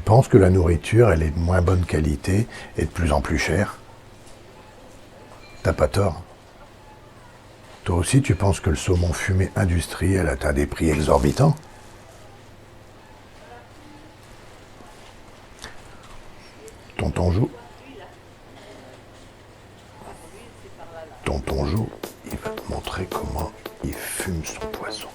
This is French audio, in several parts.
penses que la nourriture, elle est de moins bonne qualité et de plus en plus chère. T'as pas tort. Toi aussi, tu penses que le saumon fumé industriel atteint des prix exorbitants? Tonton Jou, Tonton Jou, il va te montrer comment il fume son poisson.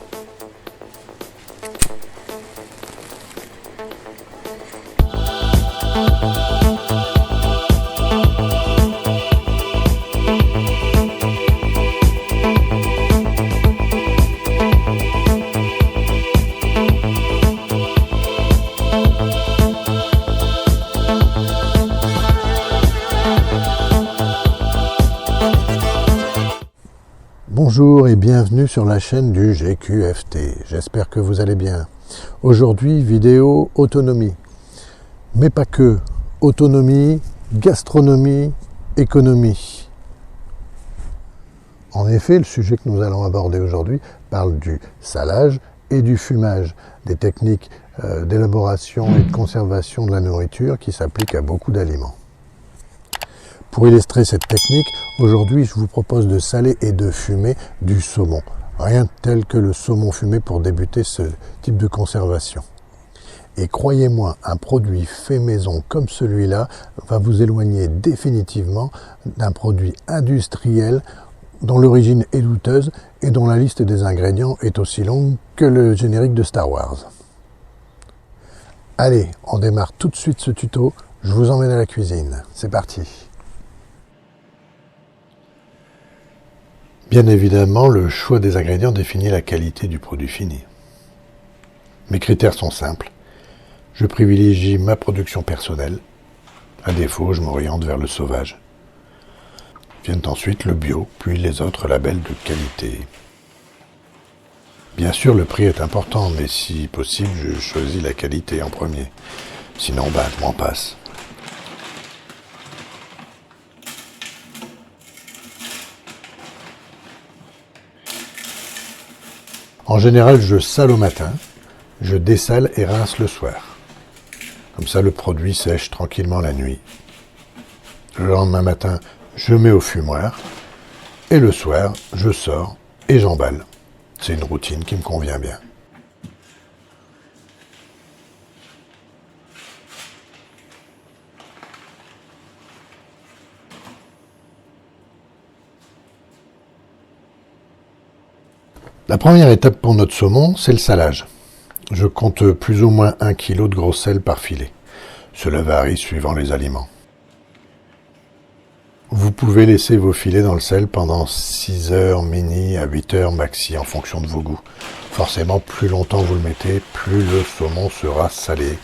Bonjour et bienvenue sur la chaîne du GQFT, j'espère que vous allez bien. Aujourd'hui, vidéo autonomie, mais pas que, autonomie, gastronomie, économie. En effet, le sujet que nous allons aborder aujourd'hui parle du salage et du fumage, des techniques d'élaboration et de conservation de la nourriture qui s'appliquent à beaucoup d'aliments. Pour illustrer cette technique, aujourd'hui je vous propose de saler et de fumer du saumon. Rien de tel que le saumon fumé pour débuter ce type de conservation. Et croyez-moi, un produit fait maison comme celui-là va vous éloigner définitivement d'un produit industriel dont l'origine est douteuse et dont la liste des ingrédients est aussi longue que le générique de Star Wars. Allez, on démarre tout de suite ce tuto, je vous emmène à la cuisine. C'est parti. Bien évidemment, le choix des ingrédients définit la qualité du produit fini. Mes critères sont simples. Je privilégie ma production personnelle. À défaut, je m'oriente vers le sauvage. Viennent ensuite le bio, puis les autres labels de qualité. Bien sûr, le prix est important, mais si possible, je choisis la qualité en premier. Sinon, je m'en passe. En général, je sale au matin, je dessale et rince le soir. Comme ça, le produit sèche tranquillement la nuit. Le lendemain matin, je mets au fumoir. Et le soir, je sors et j'emballe. C'est une routine qui me convient bien. La première étape pour notre saumon, c'est le salage. Je compte plus ou moins 1 kg de gros sel par filet. Cela varie suivant les aliments. Vous pouvez laisser vos filets dans le sel pendant 6 heures mini à 8 heures maxi en fonction de vos goûts. Forcément, plus longtemps vous le mettez, plus le saumon sera salé.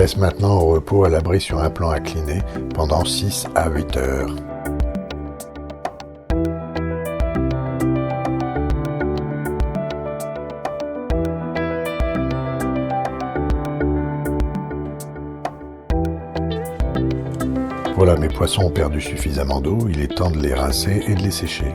laisse maintenant au repos à l'abri sur un plan incliné pendant 6 à 8 heures. Voilà, mes poissons ont perdu suffisamment d'eau, il est temps de les rincer et de les sécher.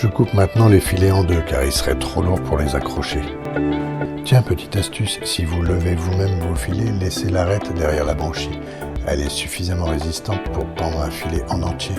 Je coupe maintenant les filets en deux car il serait trop lourd pour les accrocher. Tiens, petite astuce, si vous levez vous-même vos filets, laissez l'arête derrière la branchie. Elle est suffisamment résistante pour pendre un filet en entier.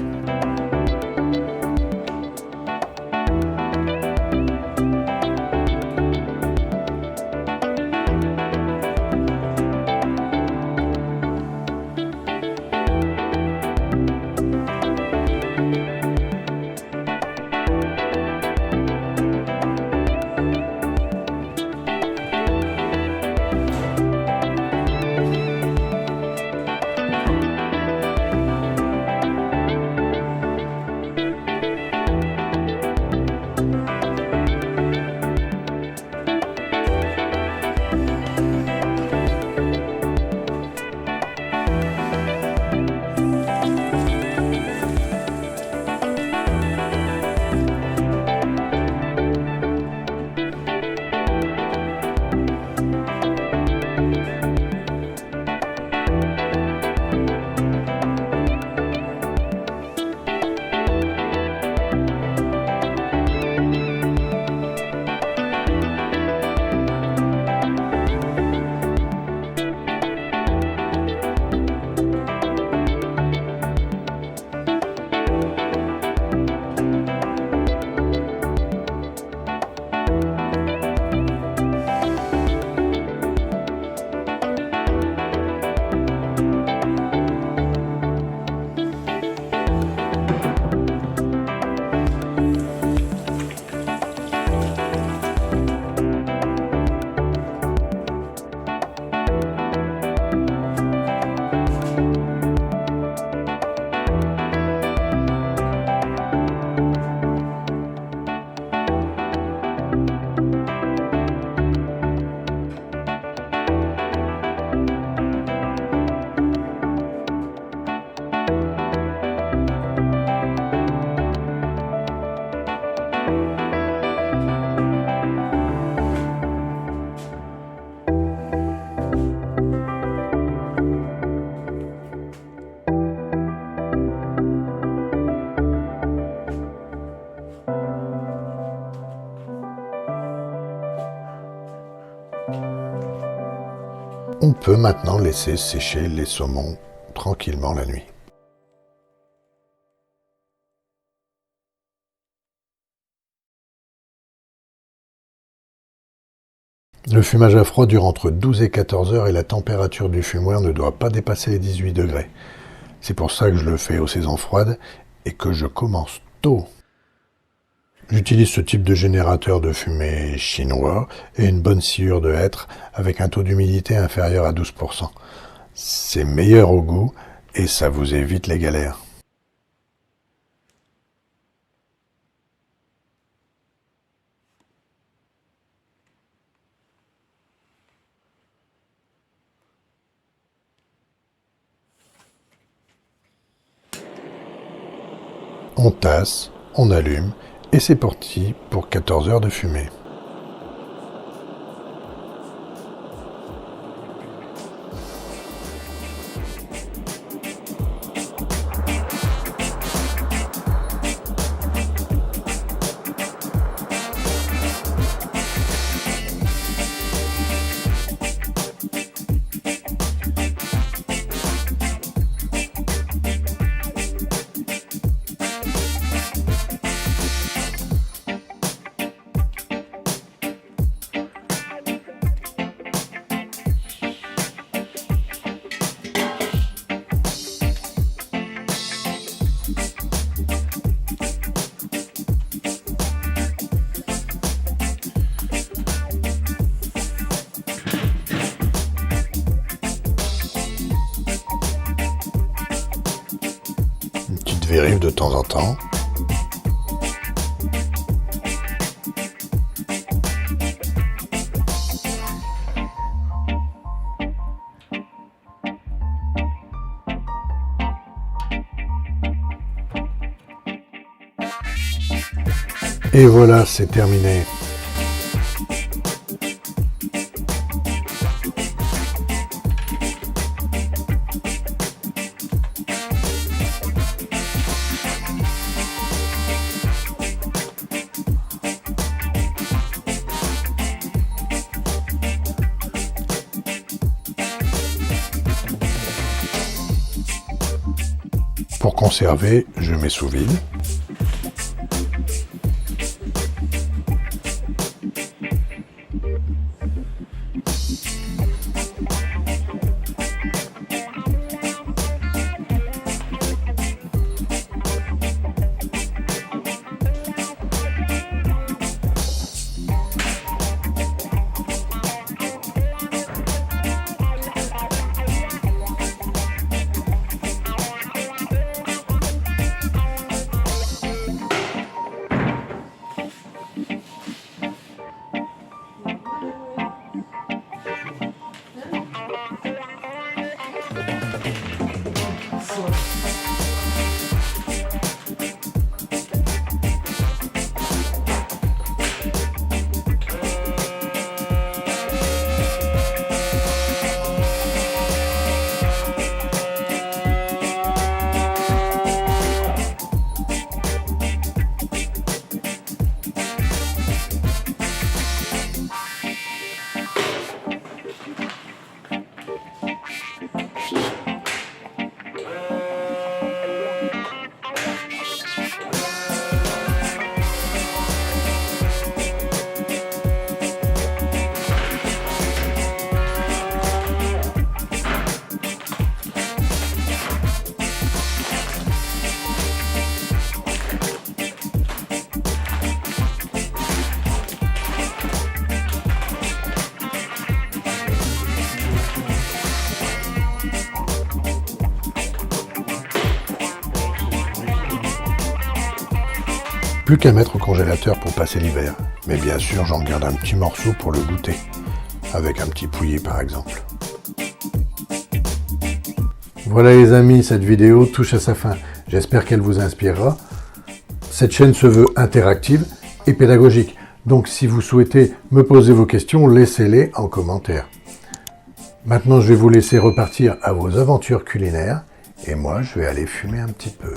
On peut maintenant laisser sécher les saumons tranquillement la nuit. Le fumage à froid dure entre 12 et 14 heures et la température du fumoir ne doit pas dépasser les 18 degrés. C'est pour ça que je le fais aux saisons froides et que je commence tôt. J'utilise ce type de générateur de fumée chinois et une bonne sciure de hêtre avec un taux d'humidité inférieur à 12%. C'est meilleur au goût et ça vous évite les galères. On tasse, on allume et c'est parti pour 14 heures de fumée. vérifie de temps en temps. Et voilà, c'est terminé. Pour conserver, je mets sous vide. Plus qu'à mettre au congélateur pour passer l'hiver. Mais bien sûr, j'en garde un petit morceau pour le goûter. Avec un petit pouilly par exemple. Voilà les amis, cette vidéo touche à sa fin. J'espère qu'elle vous inspirera. Cette chaîne se veut interactive et pédagogique. Donc si vous souhaitez me poser vos questions, laissez-les en commentaire. Maintenant, je vais vous laisser repartir à vos aventures culinaires. Et moi, je vais aller fumer un petit peu.